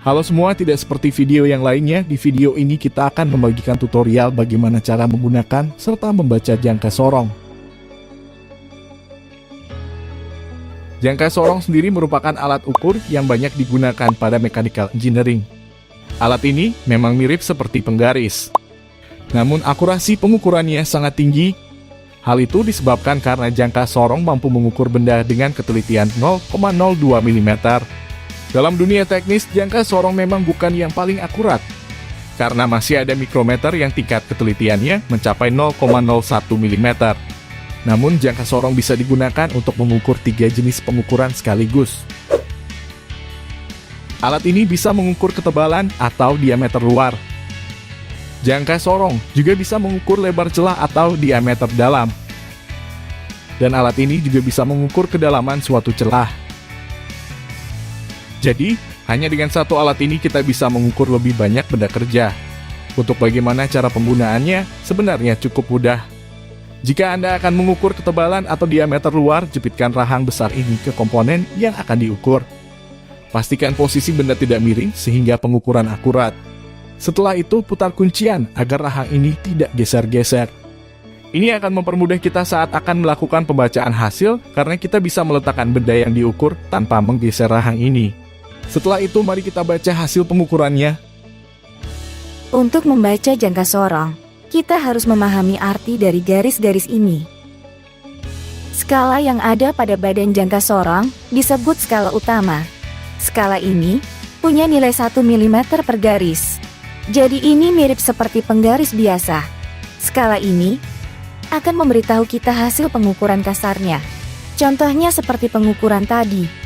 Halo semua, tidak seperti video yang lainnya, di video ini kita akan membagikan tutorial bagaimana cara menggunakan serta membaca jangka sorong. Jangka sorong sendiri merupakan alat ukur yang banyak digunakan pada mechanical engineering. Alat ini memang mirip seperti penggaris, namun akurasi pengukurannya sangat tinggi. Hal itu disebabkan karena jangka sorong mampu mengukur benda dengan ketelitian 0,02 mm. Dalam dunia teknis, jangka sorong memang bukan yang paling akurat, karena masih ada mikrometer yang tingkat ketelitiannya mencapai 0,01 mm. Namun, jangka sorong bisa digunakan untuk mengukur 3 jenis pengukuran sekaligus. Alat ini bisa mengukur ketebalan atau diameter luar. Jangka sorong juga bisa mengukur lebar celah atau diameter dalam. Dan alat ini juga bisa mengukur kedalaman suatu celah. Jadi, hanya dengan satu alat ini kita bisa mengukur lebih banyak benda kerja. Untuk bagaimana cara penggunaannya, sebenarnya cukup mudah. Jika Anda akan mengukur ketebalan atau diameter luar, jepitkan rahang besar ini ke komponen yang akan diukur. Pastikan posisi benda tidak miring sehingga pengukuran akurat. Setelah itu, putar kuncian agar rahang ini tidak geser-geser. Ini akan mempermudah kita saat akan melakukan pembacaan hasil, karena kita bisa meletakkan benda yang diukur tanpa menggeser rahang ini. Setelah itu, mari kita baca hasil pengukurannya. Untuk membaca jangka sorong, kita harus memahami arti dari garis-garis ini. Skala yang ada pada badan jangka sorong disebut skala utama. Skala ini punya nilai 1 mm per garis. Jadi ini mirip seperti penggaris biasa. Skala ini akan memberitahu kita hasil pengukuran kasarnya. Contohnya seperti pengukuran tadi.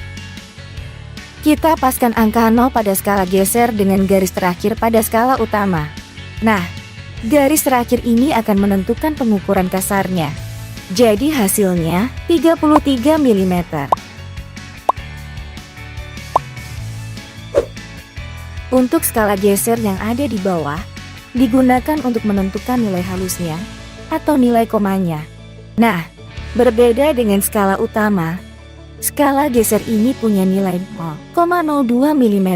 Kita paskan angka 0 pada skala geser dengan garis terakhir pada skala utama. Nah, garis terakhir ini akan menentukan pengukuran kasarnya. Jadi hasilnya 33 mm. Untuk skala geser yang ada di bawah, digunakan untuk menentukan nilai halusnya atau nilai komanya. Nah, berbeda dengan skala utama, skala geser ini punya nilai 0,02 mm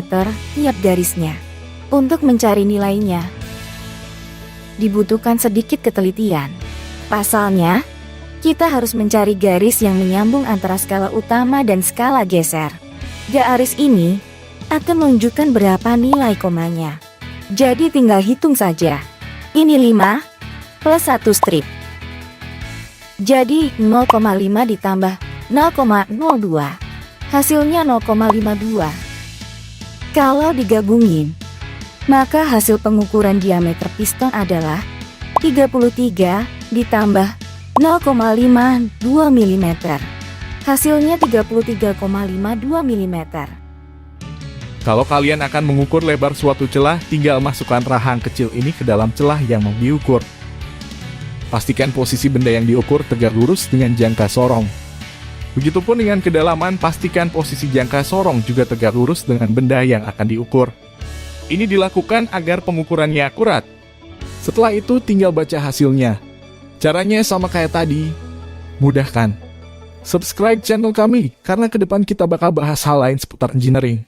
tiap garisnya. Untuk mencari nilainya, dibutuhkan sedikit ketelitian. Pasalnya, kita harus mencari garis yang menyambung antara skala utama dan skala geser. Garis ini akan menunjukkan berapa nilai komanya. Jadi tinggal hitung saja. Ini 5 plus 1 strip. Jadi 0,5 ditambah 0,02. Hasilnya 0,52. Kalau digabungin, maka hasil pengukuran diameter piston adalah 33 ditambah 0,52 mm. Hasilnya 33,52 mm. Kalau kalian akan mengukur lebar suatu celah, tinggal masukkan rahang kecil ini ke dalam celah yang mau diukur. Pastikan posisi benda yang diukur tegak lurus dengan jangka sorong. Begitupun dengan kedalaman, pastikan posisi jangka sorong juga tegak lurus dengan benda yang akan diukur. Ini dilakukan agar pengukurannya akurat. Setelah itu tinggal baca hasilnya. Caranya sama kayak tadi. Mudah kan? Subscribe channel kami, karena ke depan kita bakal bahas hal lain seputar engineering.